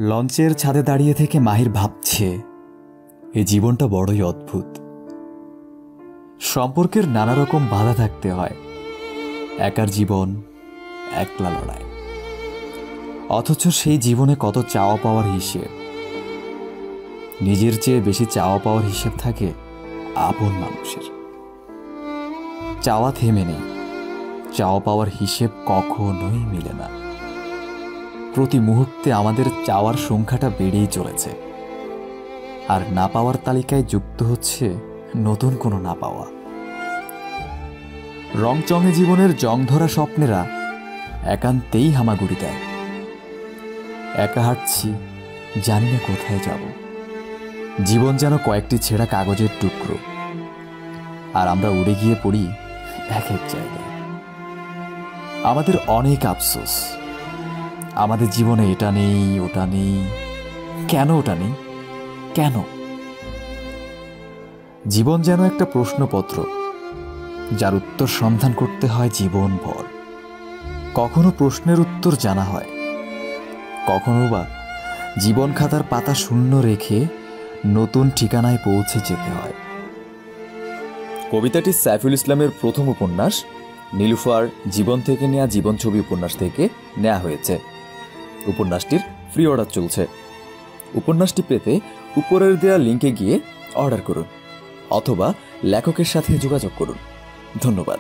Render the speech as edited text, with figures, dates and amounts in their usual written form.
লঞ্চের ছাদে দাঁড়িয়ে থেকে মাহির ভাবছে, এই জীবনটা বড়ই অদ্ভুত। সম্পর্কের নানা রকম বাধা থাকতে হয়, একার জীবন, একলা লড়াই। অথচ সেই জীবনে কত চাওয়া পাওয়ার হিসেব। নিজের চেয়ে বেশি চাওয়া পাওয়ার হিসেব থাকে আপন মানুষের। চাওয়া থেমে নেই, চাওয়া পাওয়ার হিসেব কখনোই মিলে না। প্রতি মুহূর্তে আমাদের চাওয়ার সংখ্যাটা বেড়েই চলেছে, আর না পাওয়ার তালিকায় যুক্ত হচ্ছে নতুন কোনো না পাওয়া। রংচঙে জীবনের জংধরা স্বপ্নেরা একান্তেই হামাগুড়ি দেয়। একা হাঁটছি, জানি না কোথায় যাব। জীবন যেন কয়েকটি ছেঁড়া কাগজের টুকরো, আর আমরা উড়ে গিয়ে পড়ি এক এক জায়গায়। আমাদের অনেক আফসোস, আমাদের জীবনে এটা নেই, ওটা নেই। কেন ওটা নেই? কেন? জীবন যেন একটা প্রশ্নপত্র, যার উত্তর সন্ধান করতে হয় জীবনভর। কখনো প্রশ্নের উত্তর জানা হয়, কখনো বা জীবন খাতার পাতা শূন্য রেখে নতুন ঠিকানায় পৌঁছে যেতে হয়। কবিতাটি সাইফুল ইসলামের প্রথম উপন্যাস নীলুফার জীবন থেকে নেয়া জীবন ছবি উপন্যাস থেকে নেওয়া হয়েছে। উপন্যাসটির ফ্রি অর্ডার চলছে। উপন্যাসটি পেতে উপরের দেওয়া লিঙ্কে গিয়ে অর্ডার করুন অথবা লেখকের সাথে যোগাযোগ করুন। ধন্যবাদ।